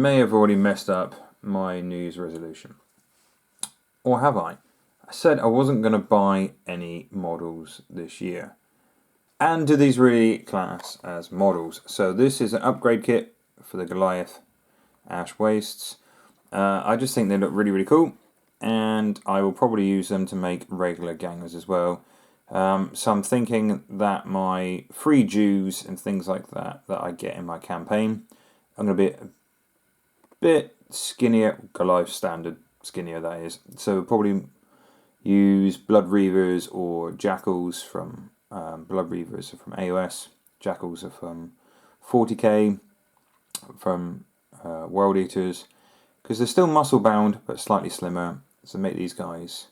may have already messed up my New Year's resolution. Or have I? I said I wasn't going to buy any models this year. And do these really class as models? So this is an upgrade kit for the Goliath Ash Wastes. I just think they look really, really cool. And I will probably use them to make regular gangers as well. So I'm thinking that my free Jews and things like that I get in my campaign, I'm going to be a bit skinnier, Goliath standard skinnier that is. So probably use Blood Reavers or Jackals from Blood Reavers are from AOS, Jackals are from 40k, from World Eaters, because they're still muscle bound but slightly slimmer. So make these guys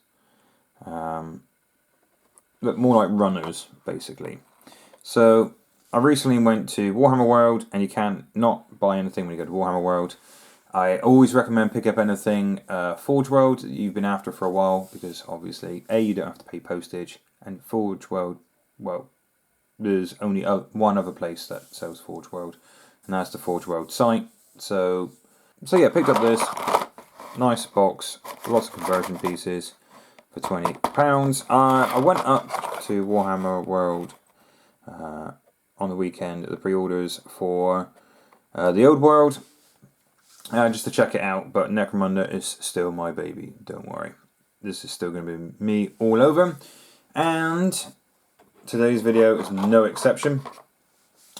look more like runners, basically. So I recently went to Warhammer World, and you can not buy anything when you go to Warhammer World. I always recommend pick up anything Forge World that you've been after for a while, because obviously A, you don't have to pay postage, and Forge World, well, there's only one other place that sells Forge World, and that's the Forge World site. So yeah, picked up this nice box, lots of conversion pieces for £20. I went up to Warhammer World on the weekend at the pre-orders for the Old World, just to check it out, but Necromunda is still my baby, don't worry. This is still going to be me all over, and today's video is no exception.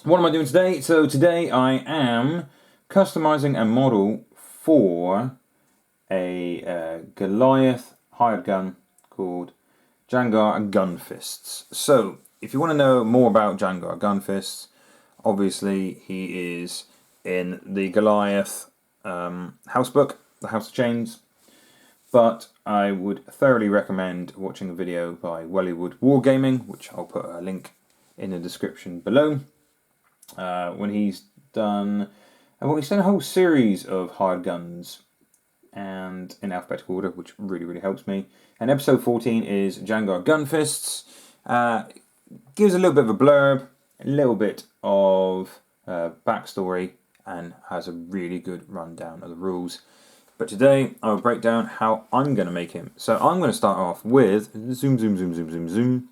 What am I doing today? So today I am customizing a model for a Goliath hired gun called Djangar Gunfists. So if you want to know more about Djangar Gunfists, obviously he is in the Goliath house book, the House of Chains, but I would thoroughly recommend watching a video by Wellywood Wargaming, which I'll put a link in the description below, when he's done a whole series of hard guns and in alphabetical order, which really, really helps me. And episode 14 is Djangar Gunfists. Gives a little bit of a blurb, a little bit of backstory, and has a really good rundown of the rules. But today I will break down how I'm going to make him. So I'm going to start off with zoom,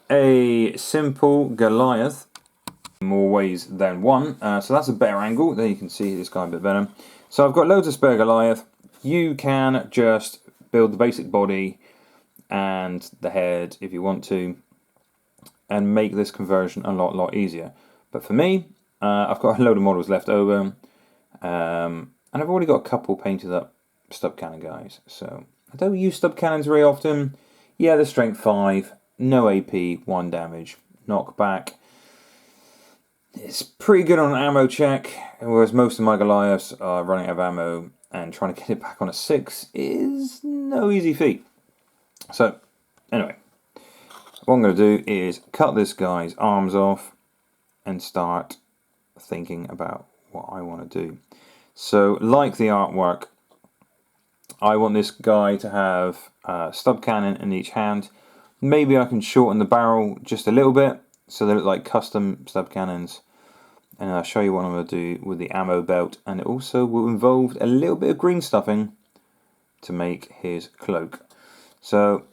a simple Goliath, more ways than one. So that's a better angle. There you can see this guy a bit better. So I've got loads of spare Goliath. You can just build the basic body and the head if you want to, and make this conversion a lot easier. But for me, I've got a load of models left over, and I've already got a couple painted up stub cannon guys. So I don't use stub cannons very often. Yeah, they're strength 5, no AP, 1 damage, knockback. It's pretty good on an ammo check, whereas most of my Goliaths are running out of ammo, and trying to get it back on a 6 is no easy feat. So, anyway, what I'm going to do is cut this guy's arms off and start thinking about what I want to do. So, like the artwork, I want this guy to have a stub cannon in each hand. Maybe I can shorten the barrel just a little bit, so they look like custom stub cannons. And I'll show you what I'm going to do with the ammo belt. And it also will involve a little bit of green stuffing to make his cloak. So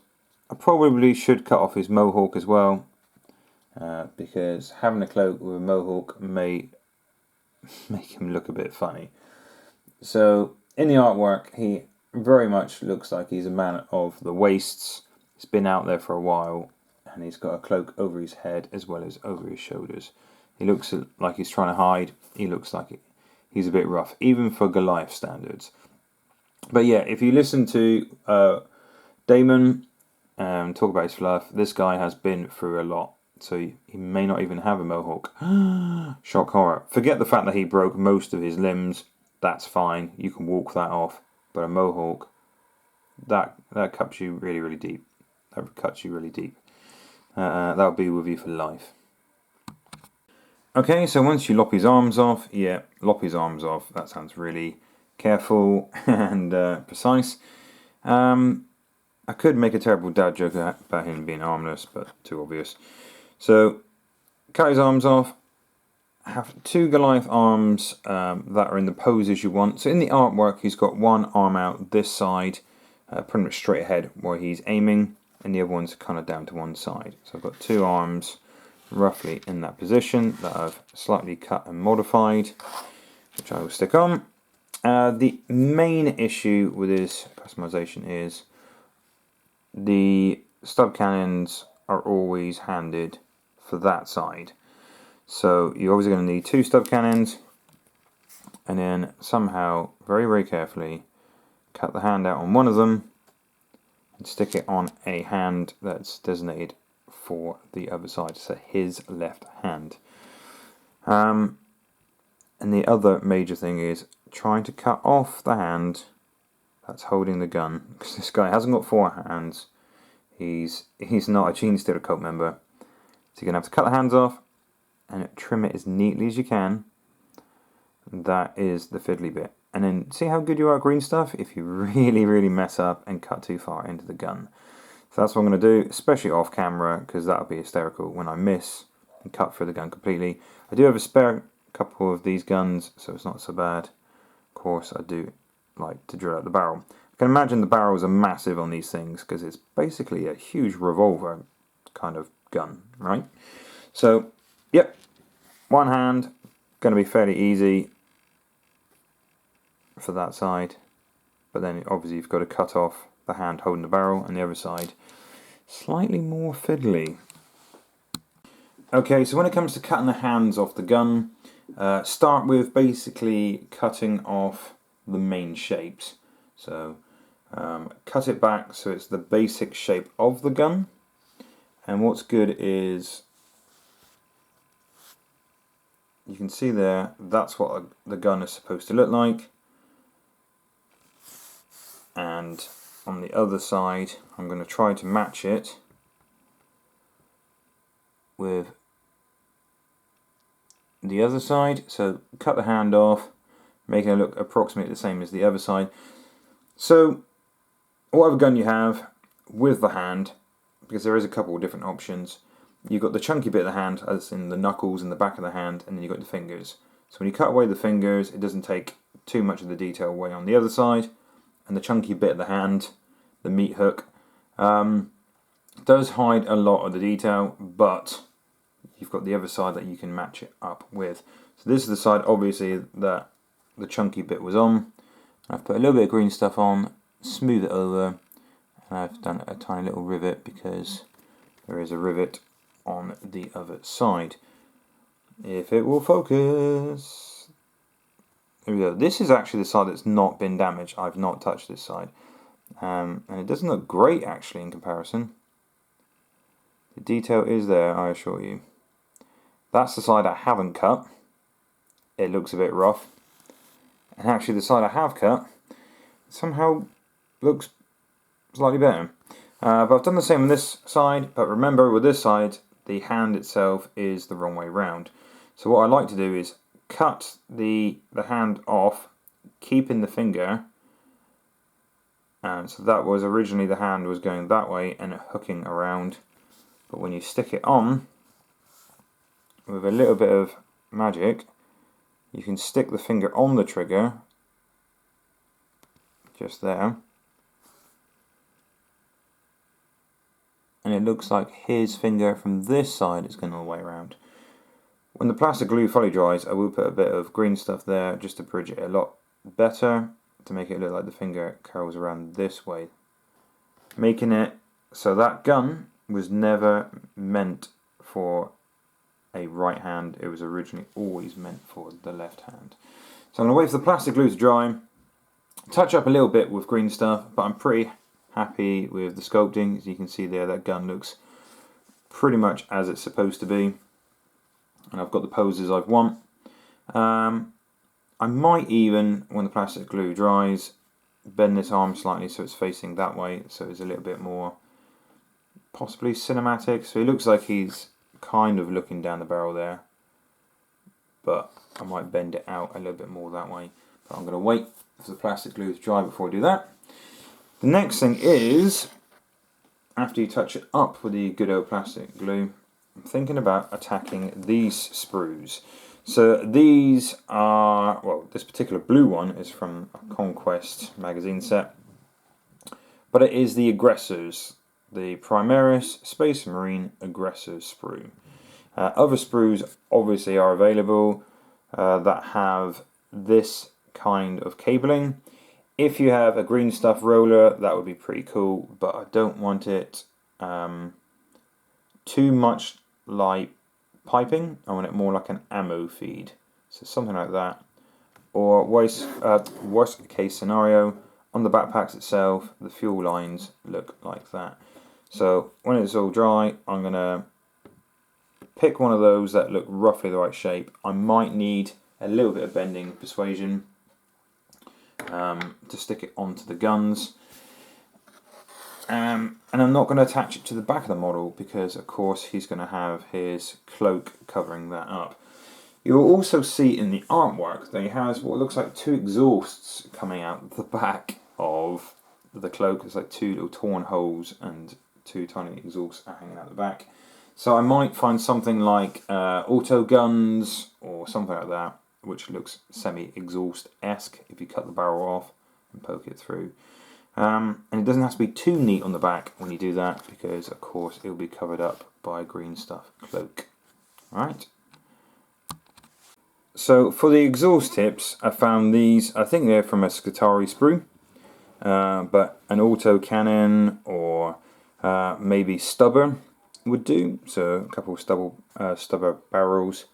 I probably should cut off his mohawk as well, because having a cloak with a mohawk may make him look a bit funny. So in the artwork, he very much looks like he's a man of the wastes. He's been out there for a while, and he's got a cloak over his head as well as over his shoulders. He looks like he's trying to hide. He looks like he's a bit rough, even for Goliath standards. But yeah, if you listen to Damon talk about his fluff, this guy has been through a lot. So he may not even have a mohawk. Shock horror. Forget the fact that he broke most of his limbs. That's fine. You can walk that off. But a mohawk, that cuts you really, really deep. That cuts you really deep. That'll be with you for life. Okay, so once you lop his arms off, yeah, lop his arms off. That sounds really careful and precise. I could make a terrible dad joke about him being armless, but too obvious. So, cut his arms off, have 2 Goliath arms that are in the poses you want. So in the artwork, he's got one arm out this side, pretty much straight ahead where he's aiming, and the other one's kind of down to one side. So I've got 2 arms roughly in that position that I've slightly cut and modified, which I will stick on. The main issue with this customization is the stub cannons are always handed for that side. So you're obviously going to need 2 stub cannons, and then somehow, very, very carefully, cut the hand out on one of them and stick it on a hand that's designated for the other side, so his left hand. And the other major thing is trying to cut off the hand that's holding the gun, because this guy hasn't got 4 hands. He's not a Gene Stealer cult member, so you're going to have to cut the hands off and trim it as neatly as you can. That is the fiddly bit. And then see how good you are at green stuff if you really, really mess up and cut too far into the gun. So that's what I'm going to do, especially off camera, because that'll be hysterical when I miss and cut through the gun completely. I do have a spare couple of these guns, so it's not so bad. Of course, I do like to drill out the barrel. I can imagine the barrels are massive on these things, because it's basically a huge revolver kind of gun, right? So, yep, one hand, going to be fairly easy for that side, but then obviously you've got to cut off the hand holding the barrel, and the other side slightly more fiddly. Okay, so when it comes to cutting the hands off the gun, start with basically cutting off the main shapes. So cut it back so it's the basic shape of the gun, and what's good is you can see there, that's what the gun is supposed to look like. And on the other side, I'm going to try to match it with the other side. So cut the hand off, making it look approximately the same as the other side. So whatever gun you have with the hand, because there is a couple of different options, you've got the chunky bit of the hand, as in the knuckles and the back of the hand, and then you've got the fingers. So when you cut away the fingers, it doesn't take too much of the detail away on the other side. And the chunky bit of the hand, the meat hook, does hide a lot of the detail, but you've got the other side that you can match it up with. So this is the side, obviously, that the chunky bit was on. I've put a little bit of green stuff on, smooth it over, and I've done a tiny little rivet because there is a rivet on the other side. If it will focus. There we go. This is actually the side that's not been damaged. I've not touched this side. And it doesn't look great actually in comparison. The detail is there, I assure you. That's the side I haven't cut. It looks a bit rough. And actually the side I have cut somehow looks slightly better. But I've done the same on this side. But remember, with this side, the hand itself is the wrong way round. So what I like to do is cut the hand off, keeping the finger, and so that was originally the hand was going that way and hooking around, but when you stick it on with a little bit of magic, you can stick the finger on the trigger just there, and it looks like his finger from this side is going all the way around. When the plastic glue fully dries, I will put a bit of green stuff there just to bridge it a lot better, to make it look like the finger curls around this way. Making it so that gun was never meant for a right hand, it was originally always meant for the left hand. So I'm going to wait for the plastic glue to dry, touch up a little bit with green stuff, but I'm pretty happy with the sculpting. As you can see there, that gun looks pretty much as it's supposed to be. And I've got the poses I want. I might even, when the plastic glue dries, bend this arm slightly so it's facing that way, so it's a little bit more possibly cinematic. So it looks like he's kind of looking down the barrel there, but I might bend it out a little bit more that way. But I'm going to wait for the plastic glue to dry before I do that. The next thing is, after you touch it up with the good old plastic glue, I'm thinking about attacking these sprues. So these are, well, this particular blue one is from a Conquest magazine set, but it is the Aggressors, the Primaris Space Marine Aggressors sprue. Other sprues obviously are available that have this kind of cabling. If you have a green stuff roller, that would be pretty cool, but I don't want it too much like piping. I want it more like an ammo feed, so something like that. Or worst case scenario, on the backpacks itself, the fuel lines look like that. So when it's all dry, I'm going to pick one of those that look roughly the right shape. I might need a little bit of bending persuasion to stick it onto the guns. And I'm not going to attach it to the back of the model because, of course, he's going to have his cloak covering that up. You'll also see in the artwork that he has what looks like two exhausts coming out the back of the cloak. It's like two little torn holes and two tiny exhausts hanging out the back. So I might find something like auto guns or something like that, which looks semi-exhaust-esque if you cut the barrel off and poke it through. And it doesn't have to be too neat on the back when you do that because, of course, it will be covered up by a green stuff cloak. Alright. So for the exhaust tips, I found these, I think they're from a Scutari sprue, but an auto cannon or maybe stubber would do. So a couple of stubber barrels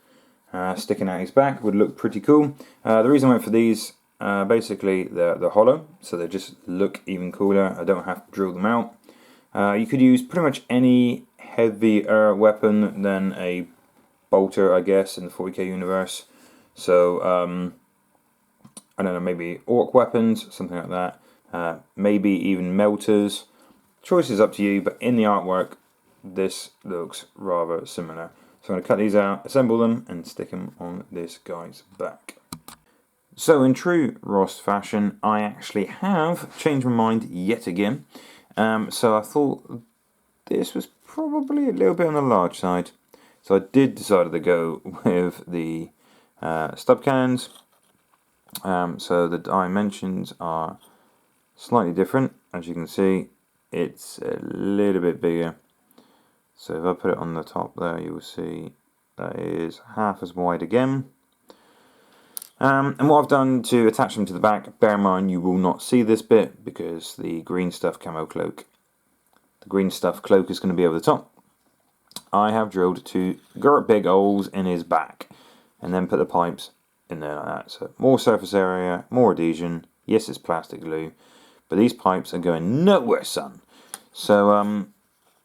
sticking out his back would look pretty cool. The reason I went for these, basically they're hollow, so they just look even cooler. I don't have to drill them out. You could use pretty much any heavier weapon than a bolter, I guess, in the 40k universe. So, I don't know, maybe orc weapons, something like that. Maybe even melters. Choice is up to you, but in the artwork, this looks rather similar. So I'm going to cut these out, assemble them, and stick them on this guy's back. So in true Ross fashion, I actually have changed my mind yet again. So I thought this was probably a little bit on the large side. So I did decide to go with the stub cannons. So the dimensions are slightly different. As you can see, it's a little bit bigger. So if I put it on the top there, you will see that is half as wide again. And what I've done to attach them to the back, bear in mind you will not see this bit because the green stuff camo cloak, the green stuff cloak is going to be over the top. I have drilled two big holes in his back and then put the pipes in there like that. So more surface area, more adhesion. Yes, it's plastic glue, but these pipes are going nowhere, son. So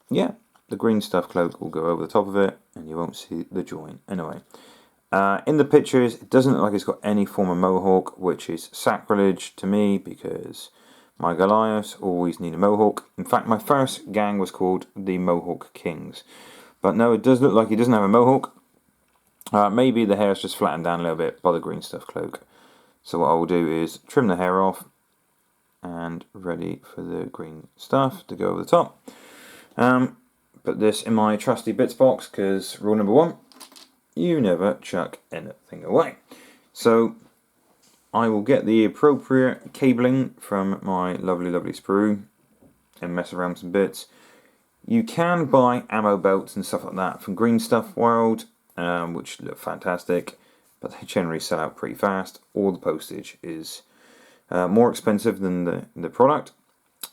yeah, the green stuff cloak will go over the top of it and you won't see the joint. Anyway, in the pictures it doesn't look like it's got any form of mohawk, which is sacrilege to me because my Goliaths always need a mohawk. In fact, my first gang was called the Mohawk Kings. But no, it does look like he doesn't have a mohawk. Maybe the hair's just flattened down a little bit by the green stuff cloak. So what I will do is trim the hair off and ready for the green stuff to go over the top. Put this in my trusty bits box because rule number 1, you never chuck anything away. So I will get the appropriate cabling from my lovely sprue and mess around with some bits. You can buy ammo belts and stuff like that from Green Stuff World, which look fantastic, but they generally sell out pretty fast. All the postage is more expensive than the product.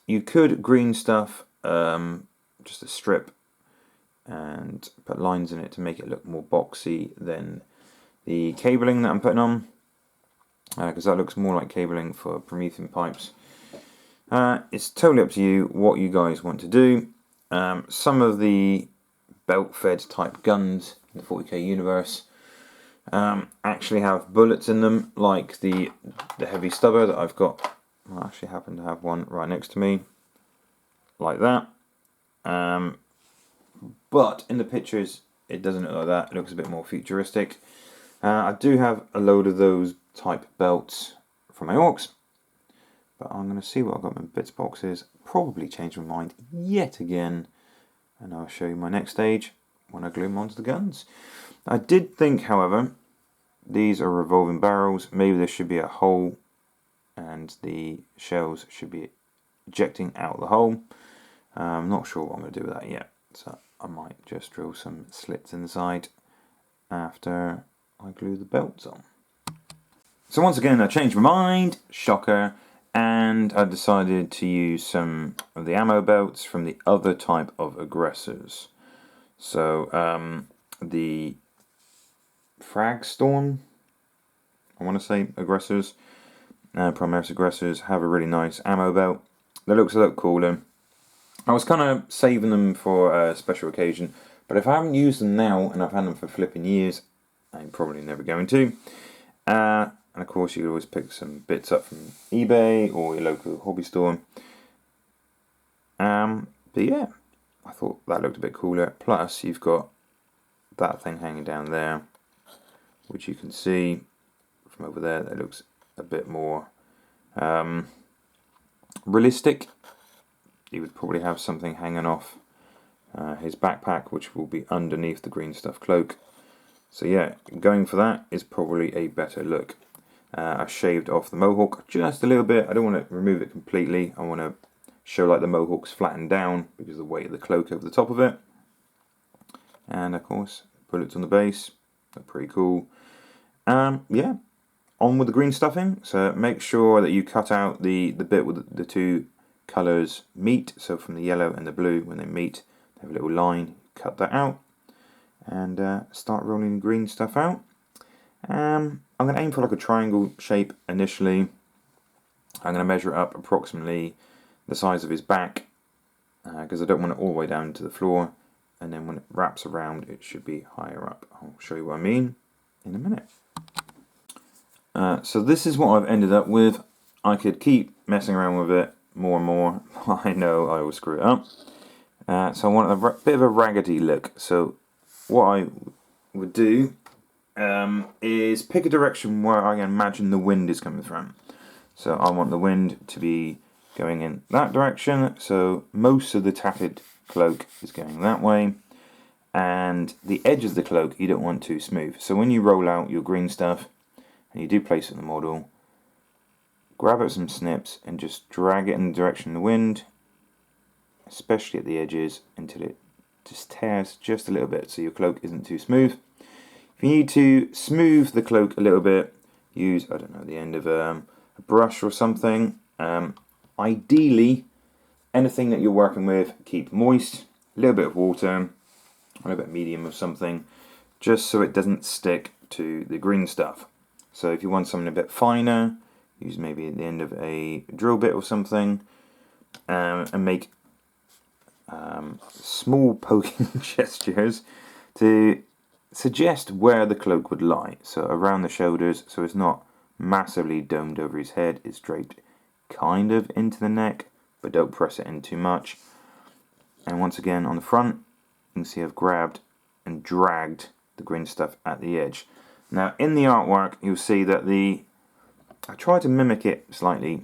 You could green stuff just a strip and put lines in it to make it look more boxy than the cabling that I'm putting on, because that looks more like cabling for Promethean pipes. It's totally up to you what you guys want to do. Some of the belt-fed type guns in the 40k universe actually have bullets in them, like the heavy stubber that I've got. I actually happen to have one right next to me, like that. But in the pictures it doesn't look like that. It looks a bit more futuristic. I do have a load of those type belts from my orcs, but I'm going to see what I've got in my bits boxes. Probably change my mind yet again, and I'll show you my next stage when I glue them onto the guns. I did think, however, these are revolving barrels. Maybe there should be a hole and the shells should be ejecting out the hole. I'm not sure what I'm going to do with that yet, so I might just drill some slits in the side after I glue the belts on. So once again I changed my mind, shocker, and I decided to use some of the ammo belts from the other type of aggressors. So the Frag Storm, I want to say aggressors, Primaris aggressors have a really nice ammo belt that looks a lot cooler. I was kind of saving them for a special occasion, but if I haven't used them now, and I've had them for flipping years, I'm probably never going to. And of course you could always pick some bits up from eBay or your local hobby store. But yeah, I thought that looked a bit cooler. Plus you've got that thing hanging down there, which you can see from over there. That looks a bit more realistic. He would probably have something hanging off his backpack, which will be underneath the green stuff cloak. So yeah, going for that is probably a better look. I shaved off the mohawk just a little bit. I don't want to remove it completely. I want to show like the mohawk's flattened down because of the weight of the cloak over the top of it. And of course, bullets on the base. They're pretty cool. Yeah, on with the green stuffing. So make sure that you cut out the bit with the two colours meet. So from the yellow and the blue, when they meet, they have a little line. Cut that out and start rolling the green stuff out. I'm going to aim for like a triangle shape initially. I'm going to measure it up approximately the size of his back because I don't want it all the way down to the floor, and then when it wraps around it should be higher up. I'll show you what I mean in a minute. So this is what I've ended up with. I could keep messing around with it more and more. I know I will screw it up. So I want a bit of a raggedy look. So what I would do is pick a direction where I can imagine the wind is coming from. So I want the wind to be going in that direction. So most of the tattered cloak is going that way. And the edge of the cloak you don't want too smooth. So when you roll out your green stuff and you do place it in the model, grab out some snips and just drag it in the direction of the wind, especially at the edges, until it just tears just a little bit so your cloak isn't too smooth. If you need to smooth the cloak a little bit, use, I don't know, the end of a brush or something. Ideally, anything that you're working with, keep moist, a little bit of water, a little bit medium of something, just so it doesn't stick to the green stuff. So if you want something a bit finer, use maybe at the end of a drill bit or something, and make small poking gestures to suggest where the cloak would lie. So around the shoulders, so it's not massively domed over his head, it's draped kind of into the neck, but don't press it in too much. And once again on the front, you can see I've grabbed and dragged the green stuff at the edge. Now in the artwork you'll see that I try to mimic it slightly.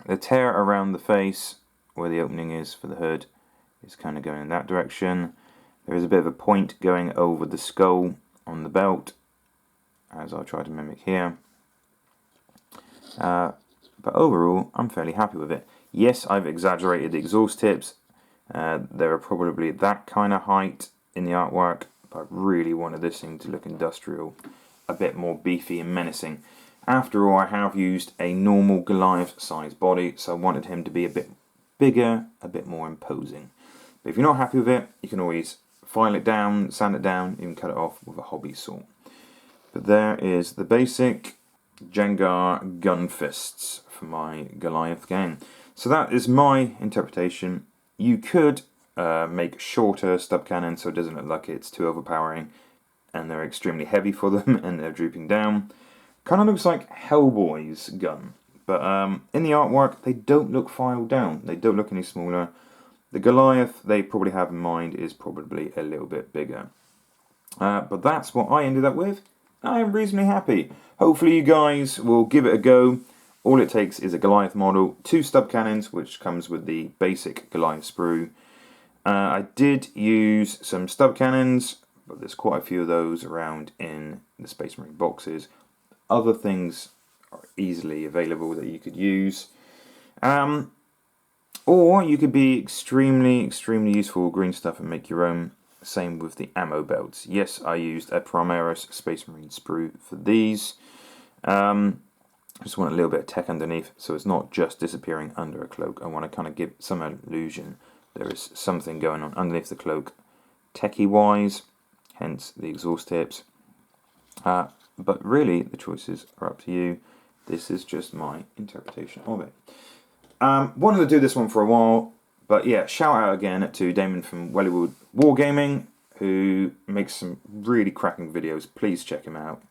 The tear around the face, where the opening is for the hood, is kind of going in that direction. There is a bit of a point going over the skull on the belt, as I'll try to mimic here. But overall, I'm fairly happy with it. Yes, I've exaggerated the exhaust tips. They're probably that kind of height in the artwork, but I really wanted this thing to look industrial, a bit more beefy and menacing. After all, I have used a normal Goliath size body, so I wanted him to be a bit bigger, a bit more imposing. But if you're not happy with it, you can always file it down, sand it down, even cut it off with a hobby saw. But there is the basic Djangar Gunfists for my Goliath game. So that is my interpretation. You could make shorter stub cannons so it doesn't look like it's too overpowering and they're extremely heavy for them and they're drooping down. Kind of looks like Hellboy's gun, but in the artwork they don't look filed down, they don't look any smaller. The Goliath they probably have in mind is probably a little bit bigger. But that's what I ended up with. I am reasonably happy. Hopefully you guys will give it a go. All it takes is a Goliath model, 2 stub cannons, which comes with the basic Goliath sprue. I did use some stub cannons, but there's quite a few of those around in the Space Marine boxes. Other things are easily available that you could use. Or you could be extremely useful with green stuff and make your own. Same with the ammo belts. Yes, I used a Primaris Space Marine sprue for these. I just want a little bit of tech underneath, so it's not just disappearing under a cloak. I want to kind of give some illusion there is something going on underneath the cloak, techie-wise, hence the exhaust tips. But really, the choices are up to you. This is just my interpretation of it. Wanted to do this one for a while, but yeah, shout out again to Damon from Wellywood Wargaming, who makes some really cracking videos. Please check him out.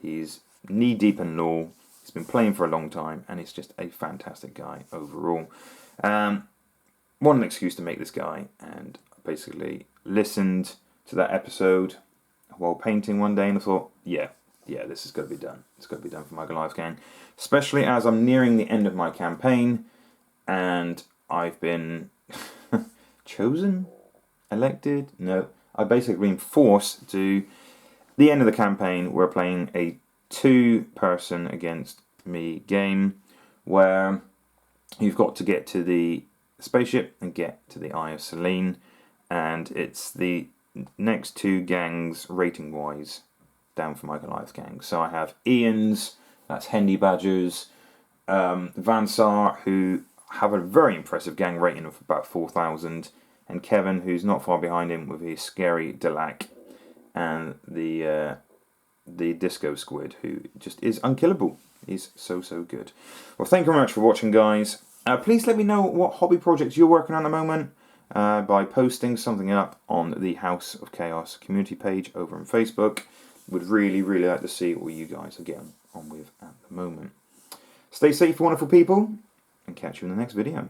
He's knee-deep in lore. He's been playing for a long time, and he's just a fantastic guy overall. What an excuse to make this guy, and basically listened to that episode while painting one day, and I thought, yeah, this has got to be done. It's got to be done for my Goliath gang, especially as I'm nearing the end of my campaign, and I've been chosen, elected. No, I've basically been forced to the end of the campaign. We're playing a 2-person against me game where you've got to get to the spaceship and get to the Eye of Selene, and it's the next 2 gangs rating wise down for my Goliath gang. So I have Ian's, that's Hendy Badgers, Vansar, who have a very impressive gang rating of about 4,000, and Kevin, who's not far behind him with his scary Delac, and the Disco Squid, who just is unkillable. He's so good. Well, thank you very much for watching, guys. Please let me know what hobby projects you're working on at the moment by posting something up on the House of Chaos community page over on Facebook. Would really like to see what you guys are getting on with at the moment. Stay safe, wonderful people, and catch you in the next video.